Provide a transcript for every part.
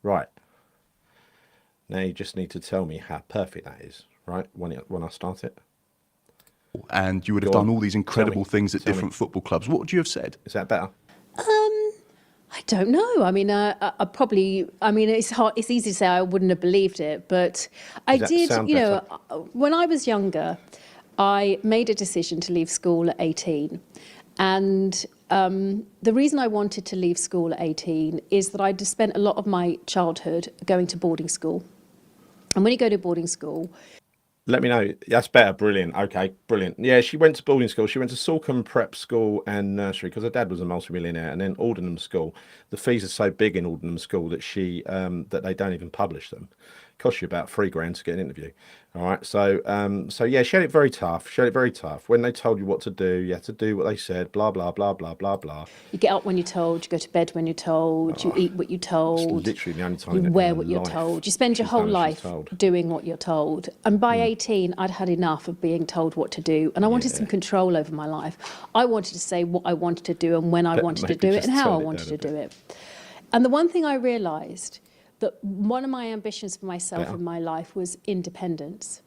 Right. Now you just need to tell me how perfect that is, right? When I start it. And you would have Go done on. all these Tell incredible me. things at Tell me. different football clubs. What would you have said? Is that better? I don't know. I mean, I probably, I mean, it's hard, it's easy to say I wouldn't have believed it, but I Does that did, sound you better? know, when I was younger, I made a decision to leave school at 18. And the reason I wanted to leave school at 18 is that I'd just spent a lot of my childhood going to boarding school. And when you go to boarding school, Let me know. That's better. Brilliant. Okay, brilliant. Yeah, she went to boarding school. She went to Salcombe Prep School and nursery because her dad was a multimillionaire, and then Aldenham School. The fees are so big in Aldenham School that that they don't even publish them. Costs you about £3 to get an interview. All right. So yeah, she had it very tough. She had it very tough. When they told you what to do, you had to do what they said. Blah blah blah blah blah blah. you get up when you're told, you go to bed when you're told, you eat what you're It's told, literally the only time you in wear her what you're life told. You spend your she's whole done as she's life told. doing what you're told. And by 18, I'd had enough of being told what to do. And I wanted some Yeah, control over my life. I wanted to say what I wanted to do and when I but wanted to maybe do it and just how I tone it wanted down a to do bit. it. And the one thing I realised that one of my ambitions for myself Better. in my life was independence.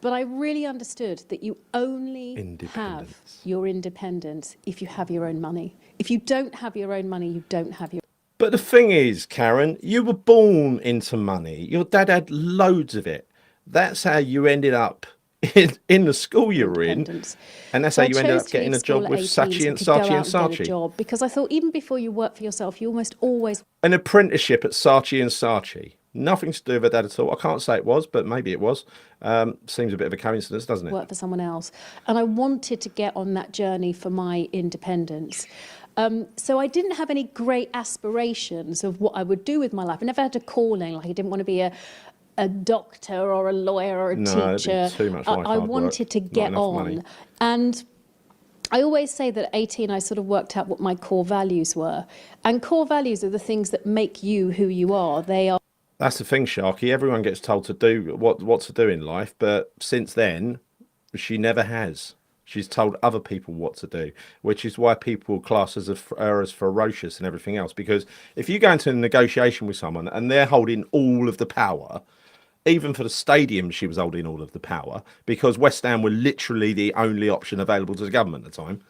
But I really understood that you only have Independence. your independence if you have your own money. If you don't have your own money, you don't have your But the thing is, Karen, you were born into money. Your dad had loads of it. That's how you ended up in the school you were in, independence. and that's So how I you ended chose up to getting leave a school job at with 18 Saatchi so I and could go Saatchi out and and get a Saatchi. job because I thought even before you work for yourself, you almost always An apprenticeship at Saatchi and Saatchi. Nothing to do with her dad at all. I can't say it was, but maybe it was. Seems a bit of a coincidence, doesn't it? work for someone else. And I wanted to get on that journey for my independence. So I didn't have any great aspirations of what I would do with my life. I never had a calling, like I didn't want to be a doctor or a lawyer or a No, it'd be teacher. too much I, like I hard work, wanted to not get enough money. on. And I always say that at 18, I sort of worked out what my core values were. And core values are the things that make you who you are. They are That's the thing, Sharky. Everyone gets told to do what to do in life, but since then, she never has. She's told other people what to do, which is why people class her as ferocious and everything else. Because if you go into a negotiation with someone and they're holding all of the power, even for the stadium, she was holding all of the power because West Ham were literally the only option available to the government at the time.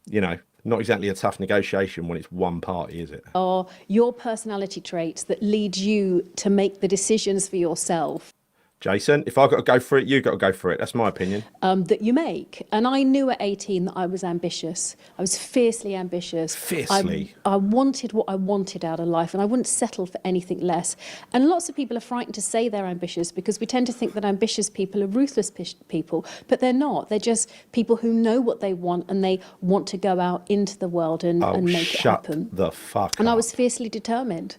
You know, not exactly a tough negotiation when it's one party, is it? are your personality traits that lead you to make the decisions for yourself Jason, if I've got to go for it, you've got to go for it. That's my opinion. that you make. And I knew at 18 that I was ambitious. I was fiercely ambitious. Fiercely. I wanted what I wanted out of life and I wouldn't settle for anything less. And lots of people are frightened to say they're ambitious because we tend to think that ambitious people are ruthless people, but they're not. They're just people who know what they want and they want to go out into the world Oh, and make it shut happen. the fuck And I up. was fiercely determined.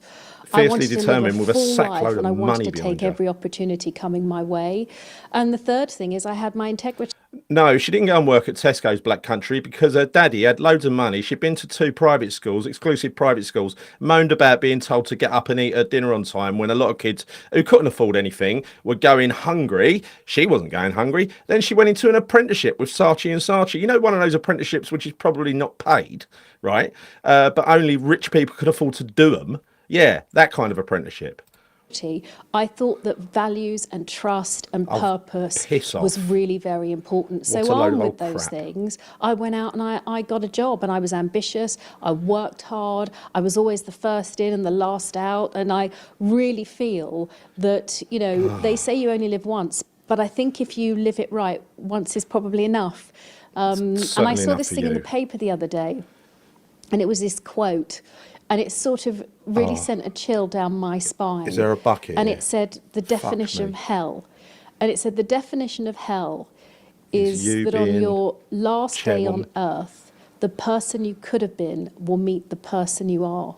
I Fiercely wanted to live determined with a full sackload life of and I wanted money to behind take you. every opportunity coming my way. And the third thing is I had my integrity. No, she didn't go and work at Tesco's Black Country because her daddy had loads of money. She'd been to 2 private schools, exclusive private schools, moaned about being told to get up and eat at dinner on time when a lot of kids who couldn't afford anything were going hungry. She wasn't going hungry. Then she went into an apprenticeship with Saatchi and Saatchi. You know, one of those apprenticeships which is probably not paid, right? But only rich people could afford to do them. Yeah, that kind of apprenticeship. I thought that values and trust and Oh, purpose piss was off. really very important. What So a load on of with old those crap. things, I went out and I got a job and I was ambitious. I worked hard. I was always the first in and the last out. And I really feel that, you know, they say you only live once, but I think if you live it right, once is probably enough. And I Certainly saw enough this for thing in the you. paper the other day, and it was this quote, and it sort of really sent a chill down my spine. Is there a bucket And here? it said the Fuck definition of me. hell. And it said the definition of hell Is is you that on being your last day on chairwoman? earth, the person you could have been will meet the person you are.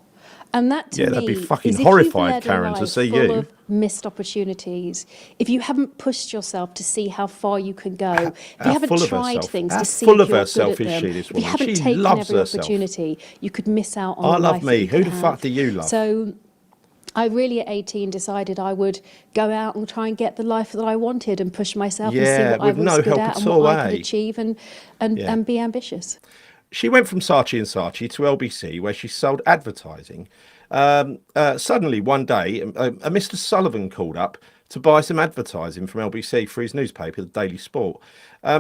And that to Yeah, they'd be me fucking is if you've horrified, led a Karen, to life see full you. of missed opportunities, if you haven't pushed yourself to see how far you can go, if you How haven't full of tried herself? things How to see full if of you're good herself at is them, she, this if you woman? haven't She taken loves every herself. opportunity, you could miss out on I the love life that me. you Who could the fuck have. do you love? So I really at 18 decided I would go out and try and get the life that I wanted and push myself and see Yeah, what I with was no good help at at and what all, I could eh? achieve Yeah. and be ambitious. She went from Saatchi and Saatchi to LBC, where she sold advertising. Suddenly one day, a Mr. Sullivan called up to buy some advertising from LBC for his newspaper, the Daily Sport.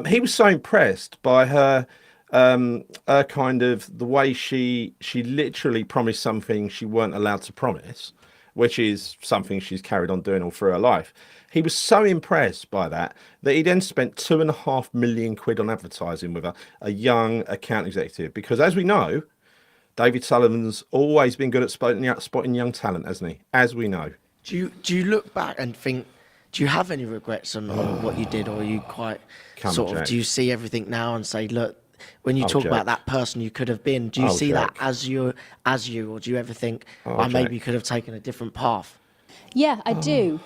He was so impressed by her kind of the way she literally promised something she weren't allowed to promise, which is something she's carried on doing all through her life. He was so impressed by that he then spent £2.5 million on advertising with a young account executive. Because as we know, David Sullivan's always been good at spotting young talent, hasn't he? As we know. Do you look back and think? Do you have any regrets on what you did, or are you quite Jack. Do you see everything now and say, look, when you talk Jack. about that person you could have been, do you see Jack. that as you, or do you ever think, I maybe could have taken a different path? Yeah, I do.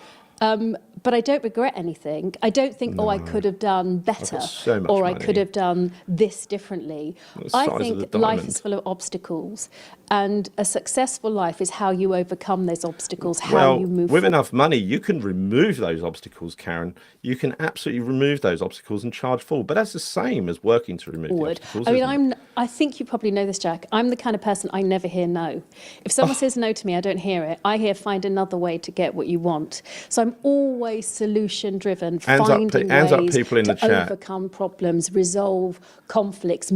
But I don't regret anything. I don't think, I could have done better, so much or I money. could have done this differently. The I size of think the life diamond. is full of obstacles, and a successful life is how you overcome those obstacles, how you move with forward. enough money, you can remove those obstacles, Karren. You can absolutely remove those obstacles and charge full. But that's the same as working to remove the obstacles. I mean, isn't it? I think you probably know this, Jack. I'm the kind of person, I never hear no. If someone says no to me, I don't hear it. I hear find another way to get what you want. So I'm always solution driven, finding ways people in to the chat. overcome problems, resolve conflicts,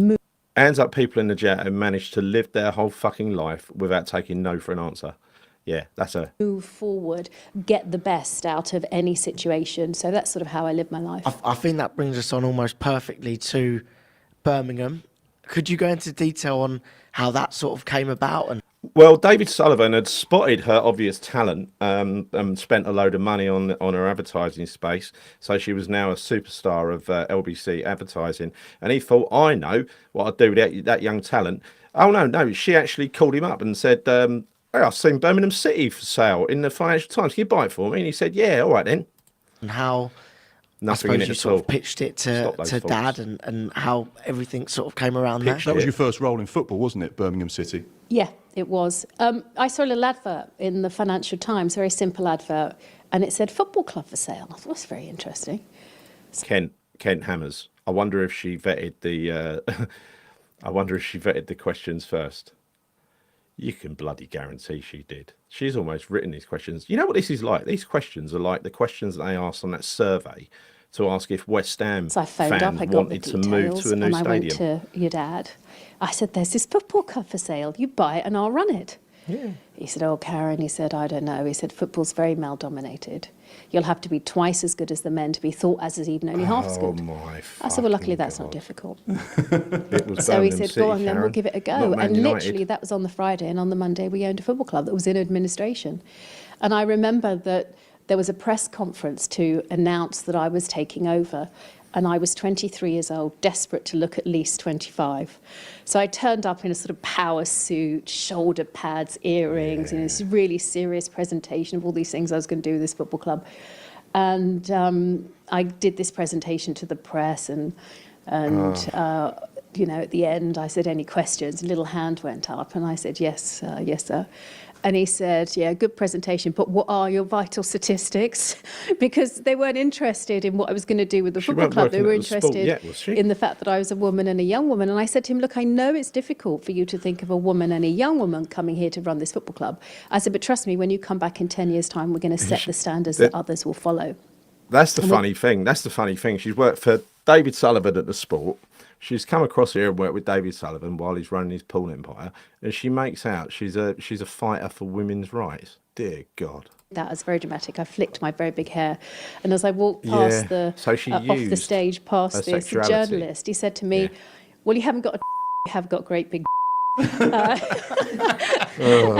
Hands up people in the chat who managed to live their whole fucking life without taking no for an answer. Yeah, that's a... move forward, get the best out of any situation. So that's sort of how I live my life. I think that brings us on almost perfectly to Birmingham. Could you go into detail on how that sort of came about? And Well, David Sullivan had spotted her obvious talent and spent a load of money on her advertising space. So she was now a superstar of LBC advertising. And he thought, I know what I'd do with that young talent. Oh, no. She actually called him up and said, hey, I've seen Birmingham City for sale in the Financial Times. Can you buy it for me? And he said, yeah, all right then. how Nothing I in suppose it you at sort all. of pitched it Stop to those Dad, thoughts. and how everything sort of came around there. That was your first role in football, wasn't it, Birmingham City? Yeah, it was. I saw a little advert in the Financial Times, very simple advert, and it said football club for sale. I thought that's very interesting. Kent Hammers. I wonder if she vetted the questions first. You can bloody guarantee she did. She's almost written these questions. You know what this is like? These questions are like the questions that they asked on that survey to ask if West Ham So I phoned fans up, I got the wanted to move details, to a new and I stadium. went to your dad. I said, there's this football club for sale. You buy it and I'll run it. Yeah. He said, oh, Karren, he said, I don't know. He said, football's very male-dominated. You'll have to be twice as good as the men to be thought as is even only half as Oh good. my! I said, well, luckily fucking that's not God. difficult. It was So he Birmingham said, City, go on then, we'll Karren, give it a go. not Man And United. literally that was on the Friday, and on the Monday we owned a football club that was in administration. And I remember that there was a press conference to announce that I was taking over. And I was 23 years old, desperate to look at least 25. So I turned up in a sort of power suit, shoulder pads, earrings, and this really serious presentation of all these things I was going to do with this football club. And I did this presentation to the press, and you know, at the end, I said, any questions? A little hand went up, and I said, yes, yes, sir. And he said, yeah, good presentation, but what are your vital statistics? Because they weren't interested in what I was going to do with the She football weren't club. They working were at the sport interested yet, was she? in the fact that I was a woman and a young woman. And I said to him, look, I know it's difficult for you to think of a woman and a young woman coming here to run this football club. I said, but trust me, when you come back in 10 years' time, we're going to set the standards that others will follow. That's the funny thing. That's the funny thing. She's worked for David Sullivan at the Sport. She's come across here and worked with David Sullivan while he's running his pool empire, and she makes out she's a fighter for women's rights. Dear God. That was very dramatic. I flicked my very big hair, and as I walked past So she off the used stage past her this sexuality. journalist, he said to me, Yeah. well, you haven't got a you have got great big and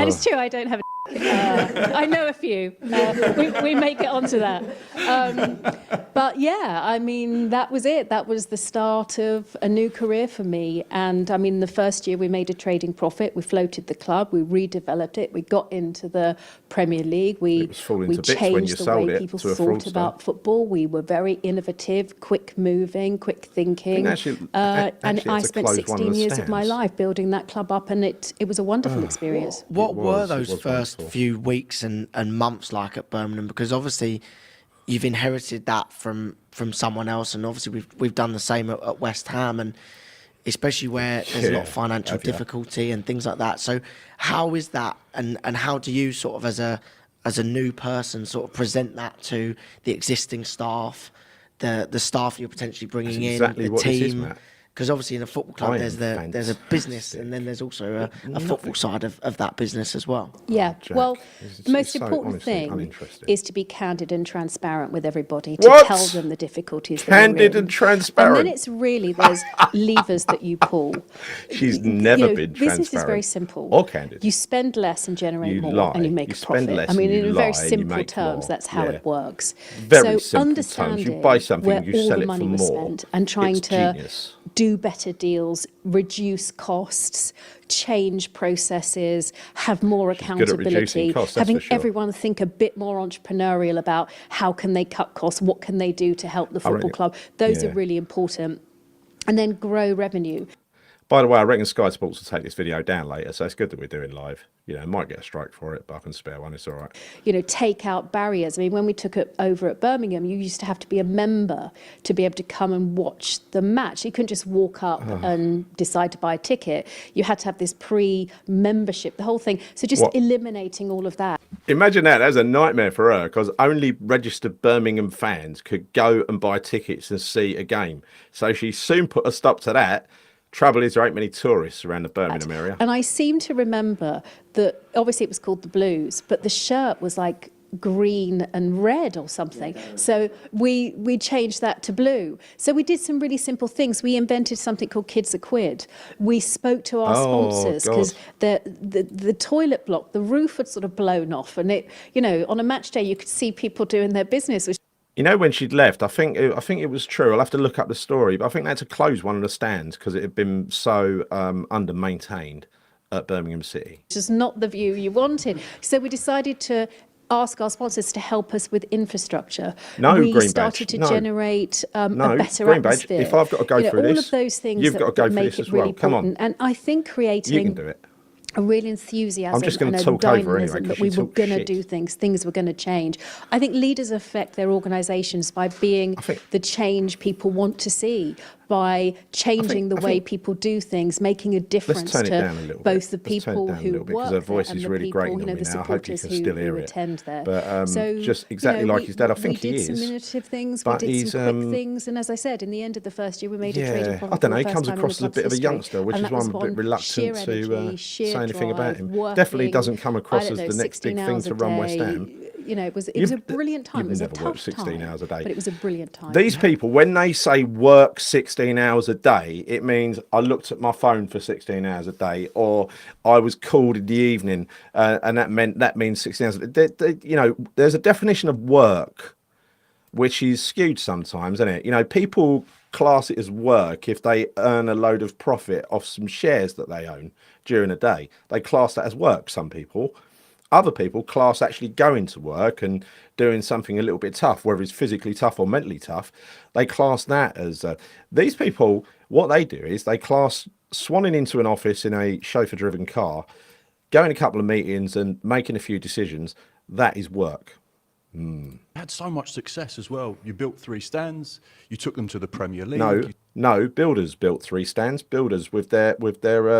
it's true, I don't have a I know a few. We may get onto that. But yeah, I mean, that was it. That was the start of a new career for me. And I mean, the first year we made a trading profit. We floated the club. We redeveloped it. We got into the Premier League. It was falling We to bits when you changed the sold way it people to a thought fraudster. about football. We were very innovative, quick moving, quick thinking. actually, and actually I had to spent close one of 16 the years of my stands. life building that club up, and it was a wonderful experience. What It were was those first wonderful. few weeks and months like at Birmingham? Because obviously you've inherited that from someone else, and obviously we've done the same at West Ham. And especially where there's a lot of Yeah, financial have ya? difficulty and things like that. So how is that, and how do you sort of as a new person sort of present that to the existing staff, the staff you're potentially bringing exactly in, the what this is, team? Matt. Because obviously in a football club I there's am a business, and then fantastic. there's also a Nothing. football side of that business as well. Yeah, Jack, well, it's the most so important honestly thing uninteresting. is to be candid and transparent with everybody, to What? tell them the difficulties that Candid you're in. and transparent. And then it's really, there's levers that you pull. She's You never know, been business is very transparent simple. or candid. You spend less and generate You more, and you lie. make You a spend profit. less I mean, and you in very lie and you simple make terms, more. that's how Yeah. it works. Very So simple terms. You understanding buy something, where you all sell the it for money was more. spent and trying It's to genius. do better deals, reduce costs, change processes, have more She's good at reducing accountability, costs, that's having for sure. everyone think a bit more entrepreneurial about how can they cut costs, what can they do to help the football reckon- club. Those are yeah. really important. And then grow revenue. By the way, I reckon Sky Sports will take this video down later, so it's good that we're doing live. You know, I might get a strike for it, but I can spare one. It's all right. You know, take out barriers. I mean, when we took it over at Birmingham, you used to have to be a member to be able to come and watch the match. You couldn't just walk up and decide to buy a ticket. You had to have this pre-membership, the whole thing. So just What? eliminating all of that. Imagine that. That was a nightmare for her because only registered Birmingham fans could go and buy tickets and see a game. So she soon put a stop to that. Trouble is, there ain't many tourists around the Birmingham area. And I seem to remember that obviously it was called the Blues, but the shirt was like green and red or something. So we changed that to blue. So we did some really simple things. We invented something called Kids a Quid. We spoke to our sponsors because the toilet block, the roof had sort of blown off, and it, you know, on a match day you could see people doing their business, which You know, when she'd left, I think it was true. I'll have to look up the story, but I think they had to close one of the stands because it had been so under maintained at Birmingham City. is not the view you wanted. So we decided to ask our sponsors to help us with infrastructure. No we green started badge. to No. generate a No, better green badge. atmosphere. If I've got to go you know, through all this, of those things you've that, got to go that through make this it as well. really Come on. important. And I think You can creating do it. a real enthusiasm I'm just gonna and a talk over anyway, dynamism 'cause that you we were talk going to shit. do things were going to change. I think leaders affect their organisations by being the change people want to see, by changing the I way think- people do things, making a difference turn it to down a little both bit. the Let's turn it people down a who little bit, 'cause work her there voice and is the really people, grating you know, on me the now. I hope you supporters can still hear who it. attend there. But, so just exactly you know, like his dad, I think we he did some is. innovative things. But We did he's, some quick things, and as I said, in the end of the first year, we made a trading Yeah, profit. I don't know. for He the first comes time in the across as a club's bit of a history. youngster, which And is that why was I'm a bit on reluctant sheer to energy, sheer say anything about drive, him. working, Definitely doesn't come across I don't as know, the next big 16 thing hours to a run West day. Ham. You know, it was a brilliant time. It was a You've never worked tough 16 time, hours a day. but it was a brilliant time. These people, when they say work 16 hours a day, it means I looked at my phone for 16 hours a day, or I was called in the evening, and that means 16 hours. You know, there's a definition of work which is skewed sometimes, isn't it? You know, people class it as work if they earn a load of profit off some shares that they own during a day. They class that as work, some people. Other people class actually going to work and doing something a little bit tough, whether it's physically tough or mentally tough. They class that as these people. What they do is they class swanning into an office in a chauffeur-driven car, going a couple of meetings and making a few decisions. That is work. You had so much success as well. You built 3 stands. You took them to the Premier League. No. Builders built 3 stands. Builders with their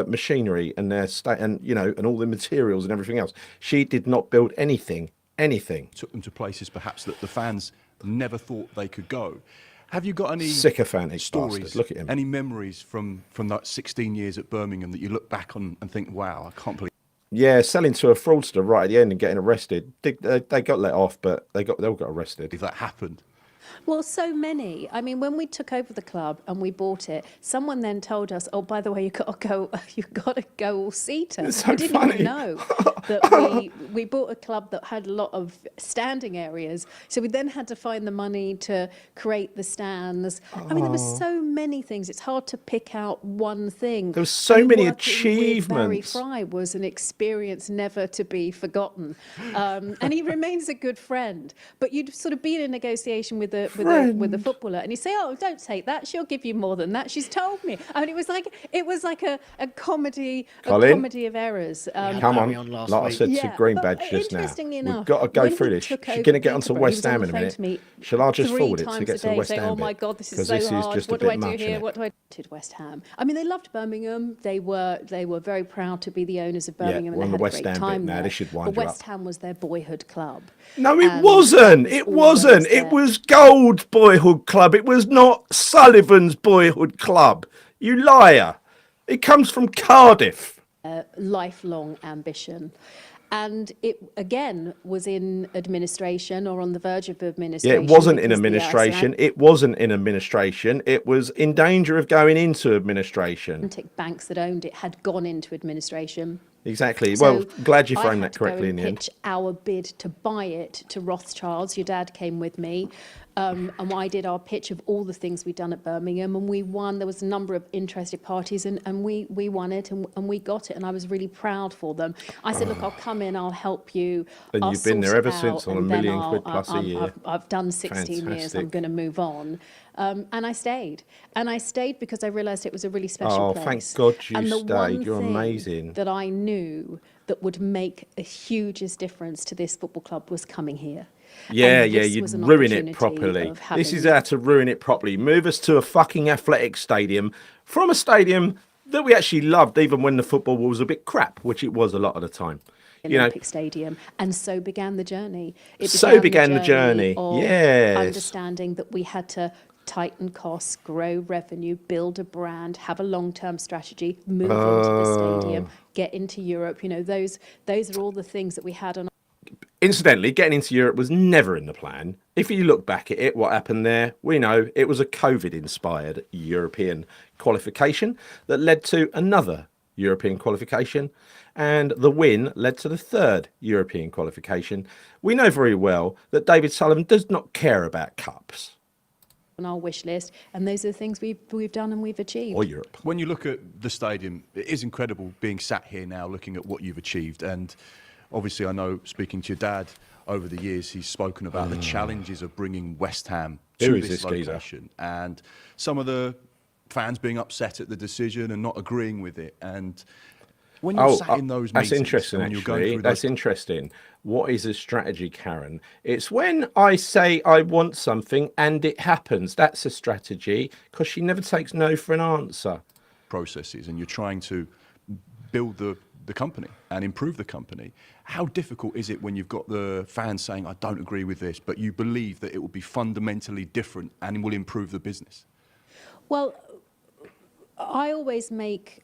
machinery and their and all the materials and everything else. She did not build anything. Took them to places perhaps that the fans never thought they could go. Have you got any Sycophantic stories? bastard. Look at him. Any memories from that 16 years at Birmingham that you look back on and think, wow, I can't believe. Yeah, selling to a fraudster right at the end and getting arrested. They got let off, but they all got arrested. That happened. Well, so many. I mean, when we took over the club and we bought it, someone then told us, "Oh, by the way, you got to go all seater." It's so we didn't funny. even know that we bought a club that had a lot of standing areas. So we then had to find the money to create the stands. I mean, there were so many things. It's hard to pick out one thing. There were so I mean, many working with Barry achievements. Fry was an experience never to be forgotten, and he remains a good friend. But you'd sort of be in a negotiation with with a footballer, and you say, "Oh, don't take that. She'll give you more than that. She's told me." I mean, it was like a comedy, Colin? comedy of errors. Come Barry on, on last like I week. said to Yeah, Green but Badge just now. interestingly We've enough, got to go when through he this. took She's over going to get onto Peterborough, he West was on Ham the in a phone minute. to me Shall I just 3 forward it to times get a to the day West saying, Ham "Oh my bit? God, this is 'Cause so this is hard. just a What do bit I do much, here? innit? What do I do?" West Ham. I mean, they loved Birmingham. They were very proud to be the owners of Birmingham, we're on and the they had West a great Ham bit time now. there. This should wind But you West up. Ham was their boyhood club. No, it And wasn't. that It was wasn't. always It was Gold's boyhood club. It was not Sullivan's boyhood club. You liar. It comes from Cardiff. lifelong ambition. And it, again, was in administration or on the verge of Yeah, administration. it wasn't in because the administration. It wasn't in administration. It was in danger of going into administration. Atlantic banks that owned it had gone into administration. Exactly. So Well, glad you I framed had that to go correctly in and the end. pitch our bid to buy it to Rothschilds. Your dad came with me, and I did our pitch of all the things we'd done at Birmingham, and we won. There was a number of interested parties, and we won it, and we got it, and I was really proud for them. I said, "Look, I'll come in, I'll help you." And I'll you've been there sort it ever since out, on a and then million quid plus a year. I've done 16 years. I'm Fantastic. going to move on. And I stayed. And I stayed because I realised it was a really special Oh, place. thank God you and the stayed. one You're thing amazing. that I knew that would make a hugest difference to this football club was coming here. Yeah, And yeah, this you'd was an ruin it opportunity properly. of This is having- how to ruin it properly. Move us to a fucking athletic stadium from a stadium that we actually loved, even when the football was a bit crap, which it was a lot of the time. You know, Olympic Stadium, and so began the journey. So began the journey, of yes. understanding that we had to tighten costs, grow revenue, build a brand, have a long-term strategy, move into the stadium, get into Europe. You know, those are all the things that we had on. incidentally, getting into Europe was never in the plan. If you look back at it, what happened there, we know it was a COVID-inspired European qualification that led to another European qualification, and the win led to the third European qualification. We know very well that David Sullivan does not care about cups On our wish list, and those are the things we've done and we've achieved. or Europe. When you look at the stadium, it is incredible being sat here now looking at what you've achieved. And obviously, I know speaking to your dad over the years, he's spoken about the challenges of bringing West Ham Who to is this this geezer? location, and some of the fans being upset at the decision and not agreeing with it. And when you're sat in those that's meetings, interesting, and when you're going actually. through That's those interesting. What is a strategy, Karren? It's when I say I want something and it happens. That's a strategy, because she never takes no for an answer. processes, and you're trying to build the company and improve the company, how difficult is it when you've got the fans saying, "I don't agree with this," but you believe that it will be fundamentally different and will improve the business? Well, I always make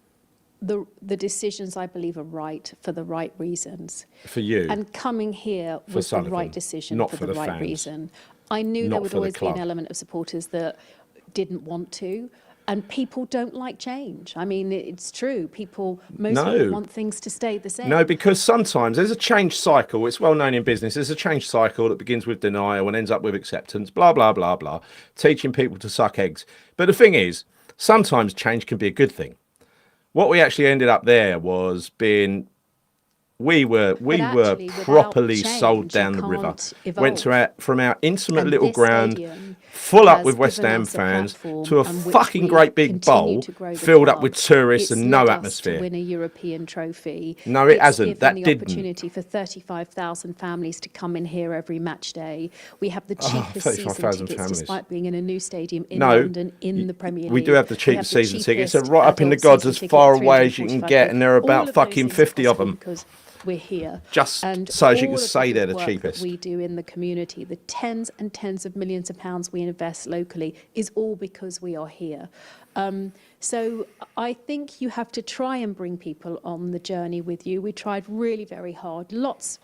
the decisions I believe are right for the right reasons. For you. And coming here was the Sullivan, right decision not for for the the right fans. reason. I knew Not there would for the always be an club. element of supporters that didn't want to. And people don't like change. I mean, it's true. Most No. people want things to stay the same. No, because sometimes there's a change cycle. It's well known in business. There's a change cycle that begins with denial and ends up with acceptance, blah, blah, blah, blah, teaching people to suck eggs. But the thing is, sometimes change can be a good thing. What we actually ended up there was being, we were actually, without properly change, sold you down the river. can't Went to from our intimate And little this ground, stadium full up has with West given Ham us a fans, platform to a on which fucking we great big continue bowl to grow the filled up club. with tourists It's and no led us atmosphere. to win a European trophy. No, it It's hasn't. given That the didn't. opportunity for 35,000 families to come in here every match day. We have the cheapest season 35,000 tickets, families. despite being in a new stadium in No, London in the Premier League. We do have the We cheapest season tickets. They're cheapest right up in the adult gods, season as ticket far at away as you can 345 get, and there are quid. about All of those fucking things are 50 of possible them. because we're here. Just And so as you all can of say the they're good the work cheapest. that we do in the community, the tens and tens of millions of pounds we invest locally, is all because we are here. So I think you have to try and bring people on the journey with you. We tried really very hard. Lots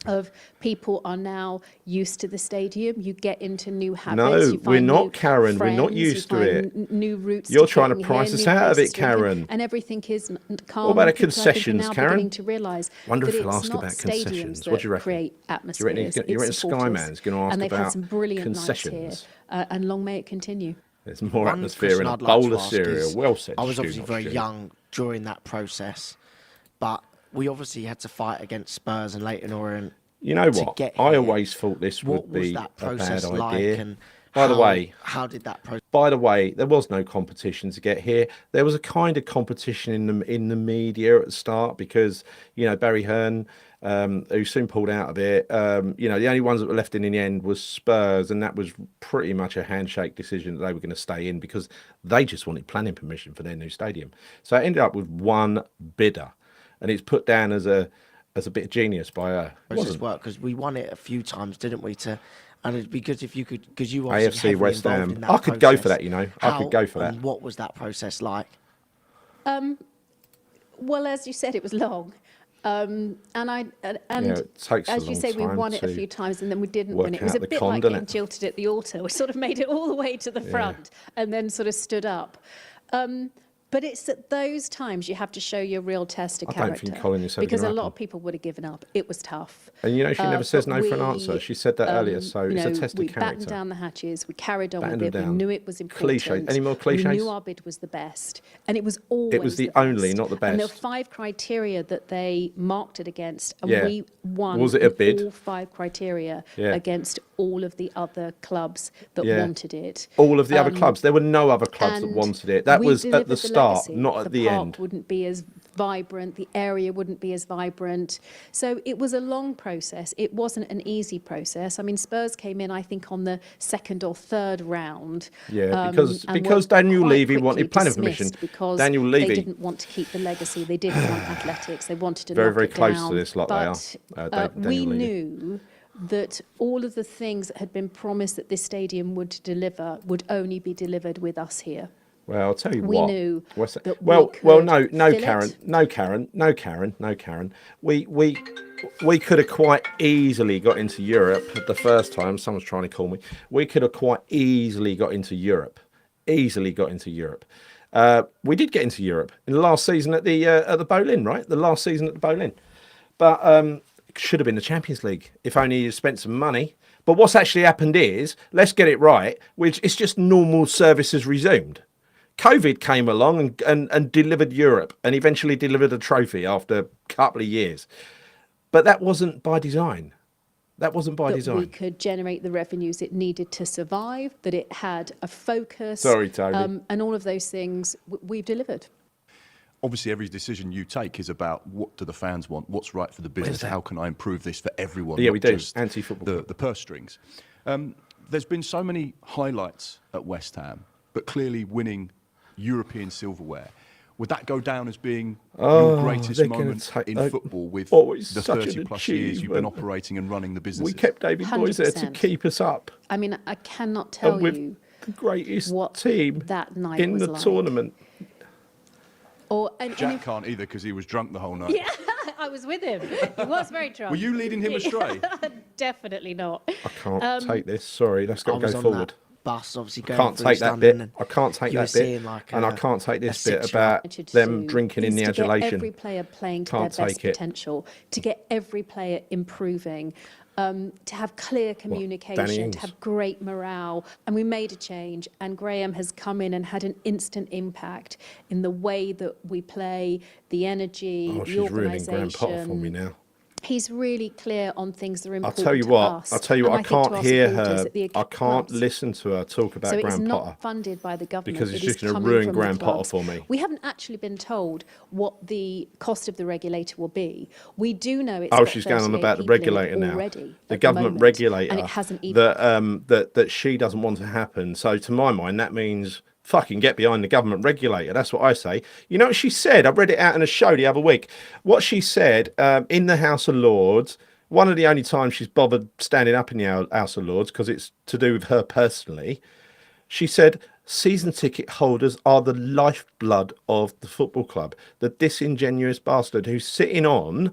of people are now used to the stadium. You get into new habits. No, you find we're not, new Karren. We're not friends, used you to find it. New routes. You're trying to getting price here, us new out of places it, to drink in, Karren. and everything is calm. What about the People, I think, are concessions, now Karren? beginning to realise Wonder that if he'll it's ask not about stadiums concessions. that What do you reckon? create You atmospheres. reckon it's supporters. Skyman's going to ask And they've about had some brilliant nights here, concessions? and long may it continue. There's more One atmosphere in question a I'd like bowl to of ask cereal. is, Well said. I was Stu, obviously not very Stu. young during that process, but we obviously had to fight against Spurs and Leyton Orient You know to what? get I here. always thought this What would was be that a bad process like? idea. And By the way, how did that process? By the way, there was no competition to get here. There was a kind of competition in the media at the start because Barry Hearn, who soon pulled out of it. The only ones that were left in the end was Spurs, and that was pretty much a handshake decision that they were going to stay in because they just wanted planning permission for their new stadium. So it ended up with one bidder, and it's put down as a bit of genius by her. Process work, because we won it a few times, didn't we? And it'd be good if you could, because you obviously AFC heavily West involved Ham. in that I could process. go for that, I could go for that. And what was that process like? Well, as you said, it was long. And it takes a as you long say, we time won it a to few times and then we didn't work win it. It was out a the bit con, like doesn't getting it? jilted at the altar. We sort of made it all the way to the front and then sort of stood up. But it's at those times you have to show your real test of I character. don't think Colin is ever because a gonna lot happen. of people would have given up. It was tough. And she never says but no for an answer. She said that earlier, so it's a test we of character. battened down the hatches. We carried on Battened with it. them We down. knew it was important. Cliche. Any more We cliches? knew our bid was the best, and it was always the best. only, not the And there were best. 5 criteria that they marked it against, and Yeah. we won. Was it a in bid? all 5 criteria Yeah. against all of the other clubs that Yeah. wanted it. All of the other clubs. There were no other clubs that And wanted it. That we was at delivered the start, legacy. not at the park end. Wouldn't be as vibrant. The area wouldn't be as vibrant. So it was a long process. It wasn't an easy process. I mean, Spurs came in, I think, on the 2nd or 3rd round. Yeah, and because were Daniel quite Levy wanted quickly planning permission. dismissed Because Daniel Levy. they didn't want to keep the legacy. They didn't want athletics. They wanted to Very, knock very it close down. to this lot they are, But Daniel we Levy. knew that all of the things that had been promised that this stadium would deliver would only be delivered with us here. Well, I'll tell you We what. knew What's that? that we well, could no, fill Karren, it. no, Karren, no, Karren, no, Karren. We could have quite easily got into Europe the first time. Someone's trying to call me. We could have quite easily got into Europe. Easily got into Europe. We did get into Europe in the last season at the Boleyn, right? The last season at the Boleyn, but it should have been the Champions League if only you spent some money. But what's actually happened is, let's get it right, which it's just normal services resumed. COVID came along and delivered Europe and eventually delivered a trophy after a couple of years. But that wasn't by design. That wasn't by That design. we could generate the revenues it needed to survive, that it had a focus. Sorry, Tony. And all of those things we've delivered. Obviously, every decision you take is about what do the fans want, what's right for the business, how can I improve this for everyone, Yeah, not we do. just Anti-football. the purse strings. There's been so many highlights at West Ham, but clearly winning European silverware. Would that go down as being your greatest they're gonna moment take- in football with it's the such an 30 plus years you've been achievement. operating and running the business? We kept David Moyes there to 100%. keep us up. I mean, I cannot tell And with you the greatest what team that night in was the like. tournament. And Jack can't either because he was drunk the whole night. yeah, I was with him. He was very drunk. Were you leading him astray? Definitely not. I can't take this. Sorry, let's I go was on forward. that bus, obviously going Can't through take that London, bit. and I can't take you were that bit. seeing like And I a- can't take a this bit 6-year-old. about Wanted them to drinking in the is to get adulation. every player playing to Can't their best take it. potential, to get every player improving, to have clear communication, Ings. to have great morale. And we made a change, and Graham has come in and had an instant impact in the way that we play, the energy, Oh, the she's ruining Graham Potter for me organisation. now. He's really clear on things that are I'll important tell you to what. us. I'll tell you what. and I think to can't our hear supporters her. at the I can't clubs. listen to her talk about So Graham it's Potter. not funded by the government. Because it's it just is gonna coming ruin from the Graham Potter clubs. for me. We haven't actually been told what the cost of the regulator will be. We do know it's Oh, got she's going on 38 about the people in it regulator now. already The at government moment, regulator and it hasn't even. that she doesn't want to happen. So to my mind, that means fucking get behind the government regulator. That's what I say. You know what she said? I read it out in a show the other week. What she said in the House of Lords. One of the only times she's bothered standing up in the House of Lords because it's to do with her personally. She said, season ticket holders are the lifeblood of the football club. The disingenuous bastard who's sitting on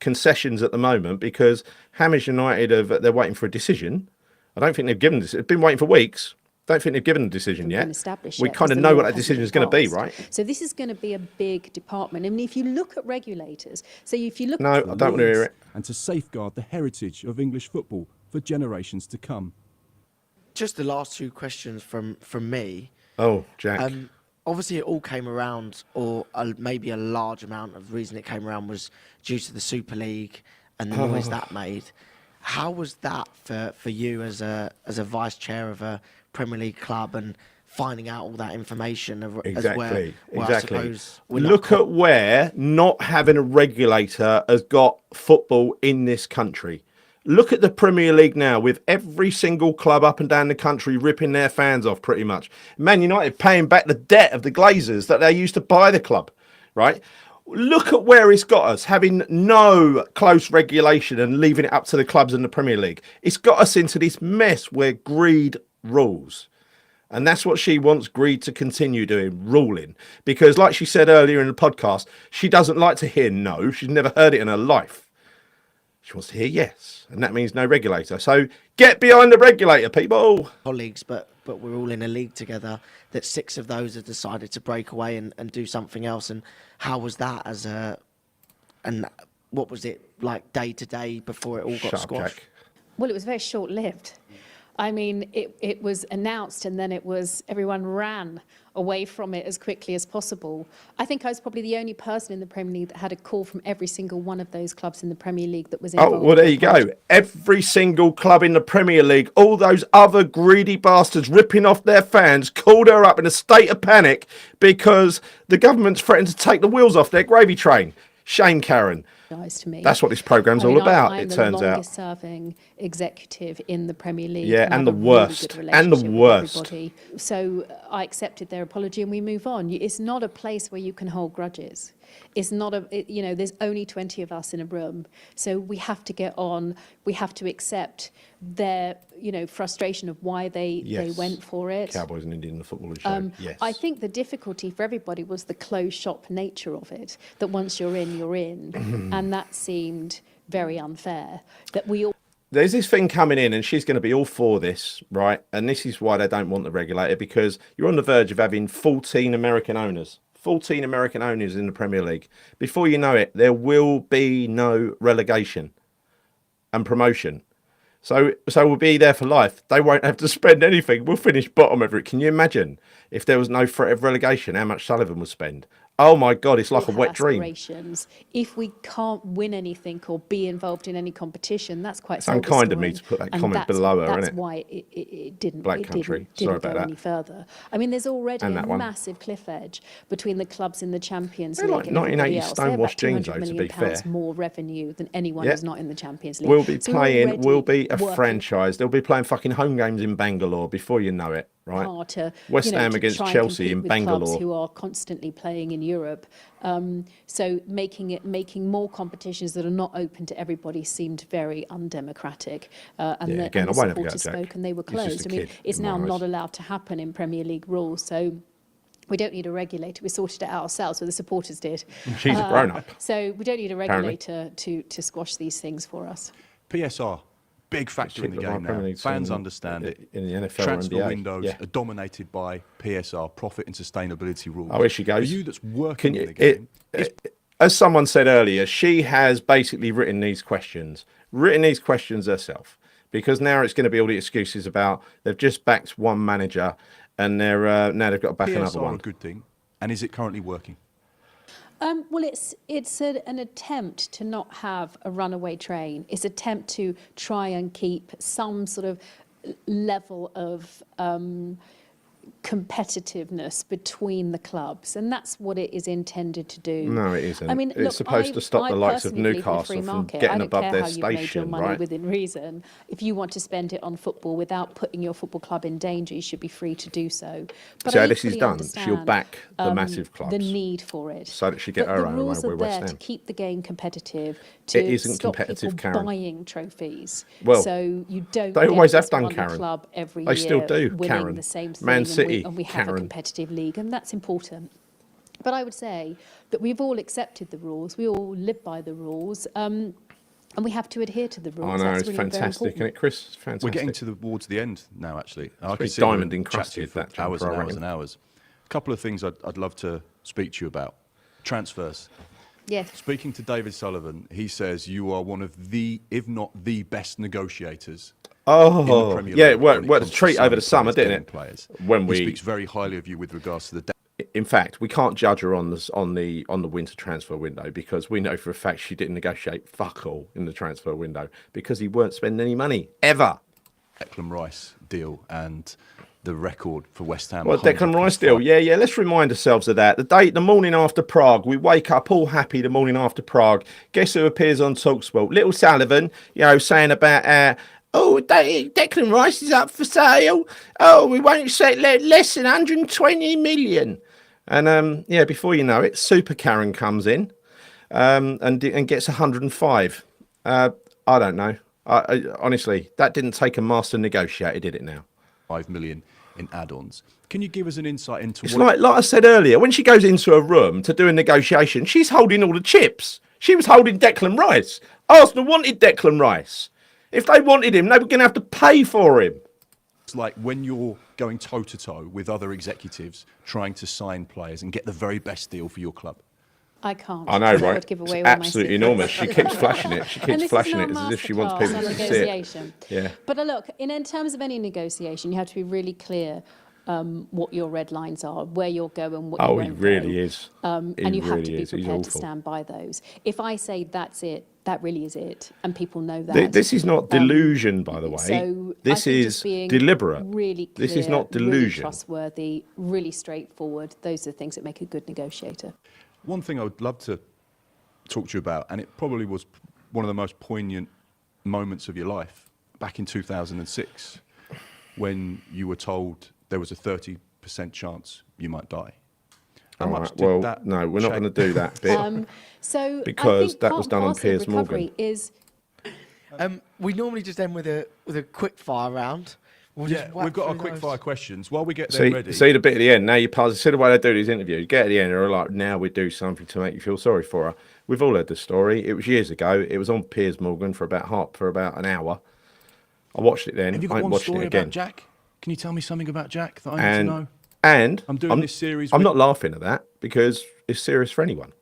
concessions at the moment because Hamish United they're waiting for a decision. I don't think they've given this. They've been waiting for weeks. Don't think they've given a decision Been yet. established We yet, kind of 'cause the know law what that hasn't decision been is going to be, passed. right? So this is going to be a big department. I mean, if you look at regulators, so if you look No, at I don't want to hear it. and to safeguard the heritage of English football for generations to come. Just the last 2 questions from me. Oh, Jack. Obviously, it all came around, or maybe a large amount of the reason it came around was due to the Super League and the noise that made. How was that for you as a vice chair of a Premier League club and finding out all that information as well? Exactly. I suppose we're not Look at where not having a regulator has got football in this country. Look at the Premier League now, with every single club up and down the country ripping their fans off pretty much. Man United paying back the debt of the Glazers that they used to buy the club, right? Look at where it's got us, having no close regulation and leaving it up to the clubs in the Premier League. It's got us into this mess where greed rules. And that's what she wants greed to continue doing, ruling. Because like she said earlier in the podcast, she doesn't like to hear no. She's never heard it in her life. She wants to hear yes. And that means no regulator. So get behind the regulator, people. colleagues, but we're all in a league together, that 6 of those have decided to break away and do something else. And how was that and what was it like day to day before it all got Shut up, squashed? Jack. Well, it was very short-lived. I mean, it was announced and then everyone ran away from it as quickly as possible. I think I was probably the only person in the Premier League that had a call from every single one of those clubs in the Premier League that was involved. Oh, well, there you go. Every single club in the Premier League, all those other greedy bastards ripping off their fans, called her up in a state of panic because the government's threatened to take the wheels off their gravy train. Shame, Karren. To me. That's what this programme's all about, it turns I'm the out. longest serving executive in the Premier League. Yeah, I and have the a really worst, good and the relationship with worst. everybody. So I accepted their apology and we move on. It's not a place where you can hold grudges. It's not there's only 20 of us in a room. So we have to get on. We have to accept their, frustration of why they went for it. Cowboys and Indian, the football show. Yes. I think the difficulty for everybody was the closed shop nature of it, that once you're in, you're in. And that seemed very unfair, that we all... There's this thing coming in and she's going to be all for this, right? And this is why they don't want the regulator, because you're on the verge of having 14 American owners. 14 American owners in the Premier League. Before you know it, there will be no relegation and promotion. So we'll be there for life. They won't have to spend anything. We'll finish bottom every. Can you imagine if there was no threat of relegation, how much Sullivan would spend? Oh my God, it's like a wet dream. If we can't win anything or be involved in any competition, that's quite It's unkind of me to put that comment below her, isn't it? That's why it didn't, Black Country. didn't Sorry go about that. any further. I mean, there's already And a that one. massive cliff edge between the clubs in the Champions They're League like and everybody 1980 else. They have about stonewashed jeans, £200 though, to million be fair. more revenue than anyone Yeah. who's not in the Champions League. We'll be So playing, already we'll be a working franchise. They'll be playing fucking home games in Bangalore before you know it, right? hard to West Ham to against try and Chelsea compete in with Bangalore. clubs who are constantly playing in Europe. So making more competitions that are not open to everybody seemed very undemocratic. And Yeah, the, again, and the I won't have a go supporters at Jack. spoke and they were He's just closed. a I mean, kid it's in now my not eyes. allowed to happen in Premier League rules. So we don't need a regulator. We sorted it out ourselves, or the supporters did. She's a grown-up. So we don't need a Apparently. regulator to squash these things for us. PSR, big factor in the Cheap game with my Premier now. League Fans team understand it. in the NFL or Transfer NBA. windows Yeah. are dominated by PSR, profit and sustainability rules. Oh, here she goes. For you that's working Can in you, the game, as someone said earlier, she has basically written these questions herself, because now it's going to be all the excuses about they've just backed one manager and they're now they've got to back another PSR one. a good thing, and is it currently working? Well, it's an attempt to not have a runaway train. It's an attempt to try and keep some sort of level of competitiveness between the clubs, and that's what it is intended to do. No, it isn't. I mean, It's look, supposed to stop the likes of personally believe in a Newcastle free from market. getting I don't above care their how you've made your station, money right? within reason. If you want to spend it on football without putting your football club in danger, you should be free to do so. But See I how this is equally done? understand, She'll back the massive clubs the need for it, so that she get But her the own way rules with are West there to Ham. keep the game competitive, to It isn't stop competitive, people Karren. buying trophies. Well, So you don't. they get always have this done, one Karren. Club every They year still do, winning Karren. the same thing, Man City, and we have a Karren. competitive league, and that's important. But I would say that we've all accepted the rules. We all live by the rules. And we have to adhere to the rules. I know, That's it's really very fantastic, isn't important. it, Chris? It's fantastic. We're getting towards the end now, actually. I very can see we're diamond gonna chat to you encrusted, for that hours jumper, and I hours reckon. and hours. A couple of things I'd love to speak to you about. Transfers. Yes. Speaking to David Sullivan, he says you are one of the, if not the best negotiators in the Oh, Premier yeah, League it when worked a comes to treat over signing the summer, players, didn't getting it? Players. When He we- speaks very highly of you with regards to the In fact, we can't judge her on the winter transfer window, because we know for a fact she didn't negotiate fuck all in the transfer window, because he weren't spending any money ever. Declan Rice deal and the record for West Ham. Well, Declan Rice 100+5. deal, yeah. Let's remind ourselves of that. The morning after Prague, we wake up all happy. The morning after Prague, guess who appears on Talksport? Little Sullivan, saying about Declan Rice is up for sale. Oh, we won't set less than 120 million. And before you know it, Super Karren comes in and gets 105. I don't know. I honestly, that didn't take a master negotiator, did it? Now 5 million in add-ons. Can you give us an insight into it's what like I said earlier, when she goes into a room to do a negotiation, she's holding all the chips. She was holding Declan Rice. Arsenal wanted Declan Rice. If they wanted him, they were going to have to pay for him. it's like when you're going toe-to-toe with other executives trying to sign players and get the very best deal for your club? I can't. I know, That right? would give It's away all my absolutely secrets. enormous. She keeps flashing it. She And keeps this flashing is it no as if she wants masterclass people on to see it. negotiation. Yeah. But look, in terms of any negotiation, you have to be really clear what your red lines are, where you're going, what you Oh, won't he really go. is. And He you have really to be is. He's prepared to awful. stand by those. If I say that's it, that really is it, and people know that. This is not delusion, by the way. So This I think is just being deliberate. really clear, This is not really delusion. trustworthy, really straightforward. Those are the things that make a good negotiator. One thing I would love to talk to you about, and it probably was one of the most poignant moments of your life, back in 2006, when you were told there was a 30% chance you might die. How All much right, did well, that no, we're not shape- going to do that bit. So Because I think that part was and done on parcel of Piers Morgan. recovery is We normally just end with a quick fire round. We'll just Yeah, whack we've got our through quick those. fire questions. While we get them ready, See the bit at the end. Now you pass. See the way they do these interviews. Get at the end, they're like, now we do something to make you feel sorry for her. We've all heard the story. It was years ago. It was on Piers Morgan for about an hour. I watched it then. have you I got ain't one watching story it again. about Jack? Can you tell me something about Jack that I need to know? And I'm doing this series I'm with- not laughing at that because it's serious for anyone.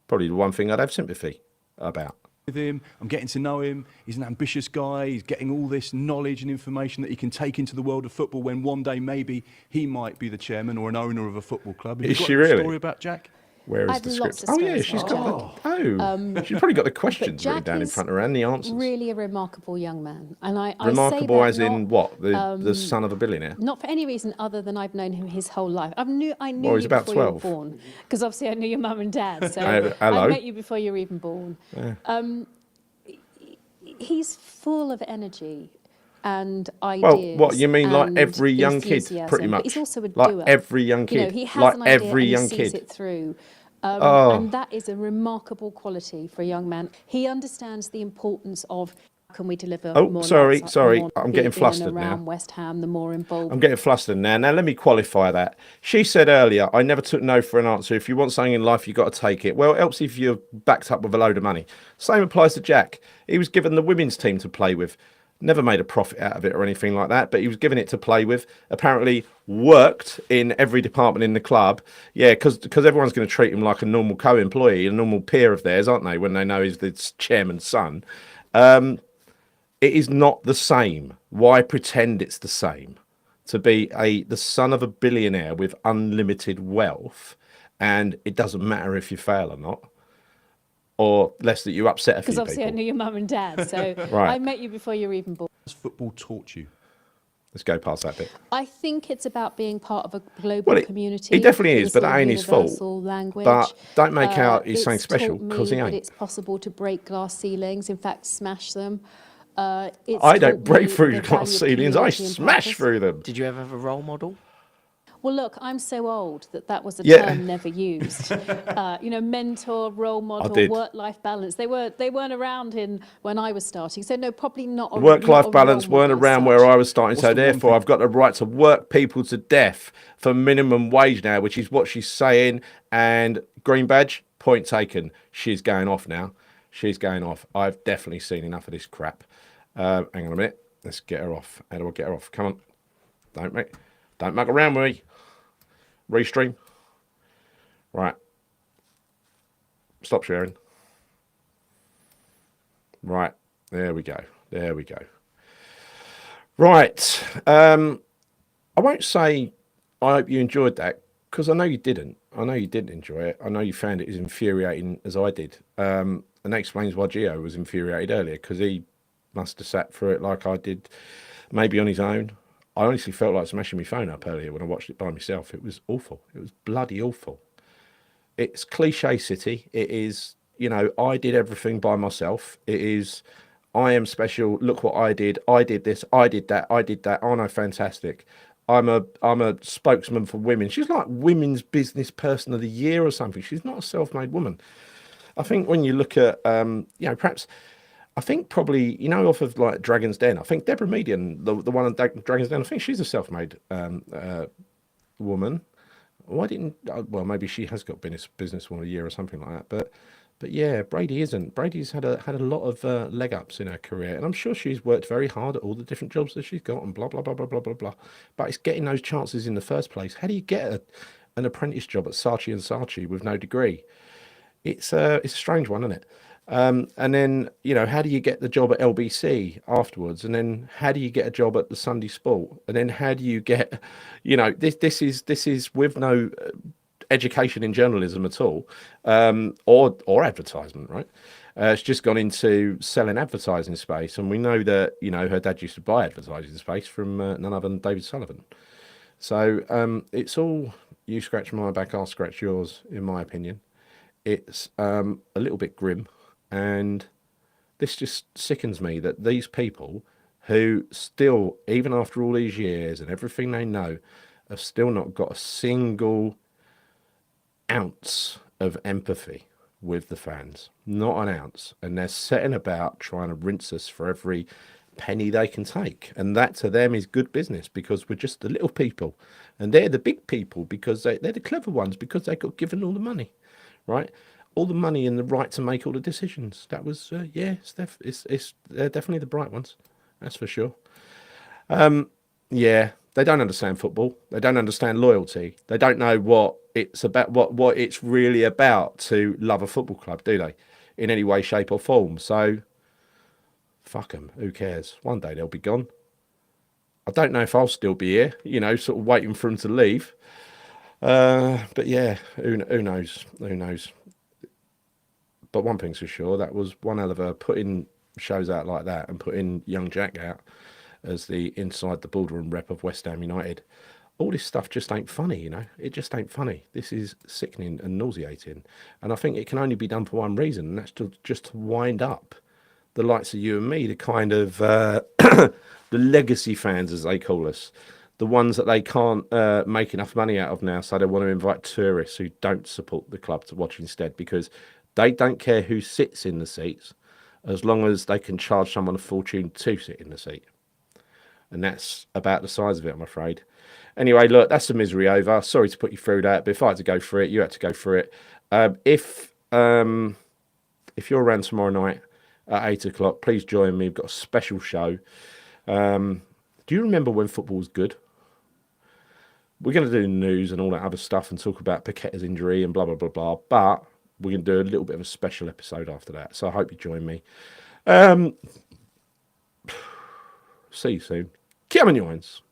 Probably the one thing I'd have sympathy about. With him, I'm getting to know him. He's an ambitious guy. He's getting all this knowledge and information that he can take into the world of football. When one day maybe he might be the chairman or an owner of a football club. Have Is you got she a really? story about Jack? Where I is the had lots script? of Oh yeah, stories she's about got. She's probably got the questions written Jack down in is front of her and the answers. really a remarkable young man, and I Remarkable say that as in not, what? The son of a billionaire. not for any reason other than I've known him his whole life. I knew Well, he's you about before you were 12. born, because obviously I knew your mum and dad. So Hello. I met you before you were even born. He's full of energy and ideas. Well, what you mean, like and every young kid, enthusiasm, pretty but much. he's also a Like doer. every young You know, kid. he has Like an idea every and young he sees kid. it through. Oh. And that is a remarkable quality for a young man. He understands the importance of how can we deliver Oh, more sorry, lights, sorry, more I'm getting in flustered and now. around West Ham, the more involved. I'm getting flustered now. Now, let me qualify that. She said earlier, I never took no for an answer. If you want something in life, you've got to take it. Well, it helps if you're backed up with a load of money. Same applies to Jack. He was given the women's team to play with. Never made a profit out of it or anything like that, but he was given it to play with. Apparently worked in every department in the club. Yeah, because everyone's going to treat him like a normal co-employee, a normal peer of theirs, aren't they, when they know he's the chairman's son. It is not the same. Why pretend it's the same? To be the son of a billionaire with unlimited wealth, and it doesn't matter if you fail or not, or less that you upset a few Because obviously I people. knew your mum and dad, so Right. I met you before you were even born. What has football taught you? Let's go past that bit. I think it's about being part of a global Well, community. he definitely with is, a but sort that of ain't his fault. universal language. But don't make out he's something It's special, taught 'cause he me ain't. that it's possible to break glass ceilings, in fact, smash them. It's I taught don't break me through the glass value of ceilings. I community and smash purpose. through them. Did you ever have a role model? Well, look, I'm so old that was a Yeah. term never used. Mentor, role model, did. work-life balance. They weren't around when I was starting. So no, probably not. A, Work-life not a balance role weren't model as around such. where I was starting, What's so the one therefore thing- I've got the right to work people to death for minimum wage now, which is what she's saying. And green badge, point taken. She's going off now. She's going off. I've definitely seen enough of this crap. Hang on a minute. Let's get her off. How do I get her off? Come on. Don't muck around with me. Restream. Right. Stop sharing. Right. There we go. There we go. Right. I won't say I hope you enjoyed that, because I know you didn't. I know you didn't enjoy it. I know you found it as infuriating as I did. And that explains why Gio was infuriated earlier, because he must have sat through it like I did, maybe on his own. I honestly felt like smashing my phone up earlier when I watched it by myself. It was awful. It was bloody awful. It's cliche city. It is, I did everything by myself. It is, I am special. Look what I did. I did this. I did that. I did that. Oh no, fantastic. I'm a spokesman for women. She's like women's business person of the year or something. She's not a self-made woman. I think when you look at, perhaps, I think probably, off of like Dragon's Den, I think Deborah Median, the one on Dragon's Den, I think she's a self-made woman. Why didn't? Well, maybe she has got businesswoman of the year or something like that. But yeah, Brady isn't. Brady's had a lot of leg ups in her career, and I'm sure she's worked very hard at all the different jobs that she's got, and blah blah blah blah blah blah blah. But it's getting those chances in the first place. How do you get an apprentice job at Saatchi and Saatchi with no degree? It's a strange one, isn't it? And then, how do you get the job at LBC afterwards? And then how do you get a job at the Sunday Sport? And then how do you get, this is with no education in journalism at all, or advertisement, right? It's just gone into selling advertising space. And we know that, her dad used to buy advertising space from none other than David Sullivan. So it's all you scratch my back, I'll scratch yours, in my opinion. It's a little bit grim, and this just sickens me that these people who still, even after all these years and everything they know, have still not got a single ounce of empathy with the fans. Not an ounce. And they're setting about trying to rinse us for every penny they can take. And that to them is good business, because we're just the little people. And they're the big people because they're the clever ones, because they got given all the money. Right, all the money and the right to make all the decisions. That was they're definitely the bright ones, that's for sure. Yeah, they don't understand football. They don't understand loyalty. They don't know what it's about, what it's really about to love a football club, do they? In any way, shape, or form. So, fuck them. Who cares? One day they'll be gone. I don't know if I'll still be here, sort of waiting for them to leave. But yeah, who knows? Who knows? But one thing's for sure, that was one hell of a putting shows out like that and putting young Jack out as the inside the boardroom rep of West Ham United. All this stuff just ain't funny, It just ain't funny. This is sickening and nauseating. And I think it can only be done for one reason, and that's just to wind up the likes of you and me, the kind of the legacy fans, as they call us. The ones that they can't make enough money out of now, so they want to invite tourists who don't support the club to watch instead, because they don't care who sits in the seats as long as they can charge someone a fortune to sit in the seat. And that's about the size of it, I'm afraid. Anyway, look, that's the misery over. Sorry to put you through that, but if I had to go through it, you had to go through it. If you're around tomorrow night at 8 o'clock, please join me. We've got a special show. Do you remember when football was good? We're going to do news and all that other stuff and talk about Paqueta's injury and blah, blah, blah, blah. But we're going to do a little bit of a special episode after that. So I hope you join me. See you soon. Come on, you ones.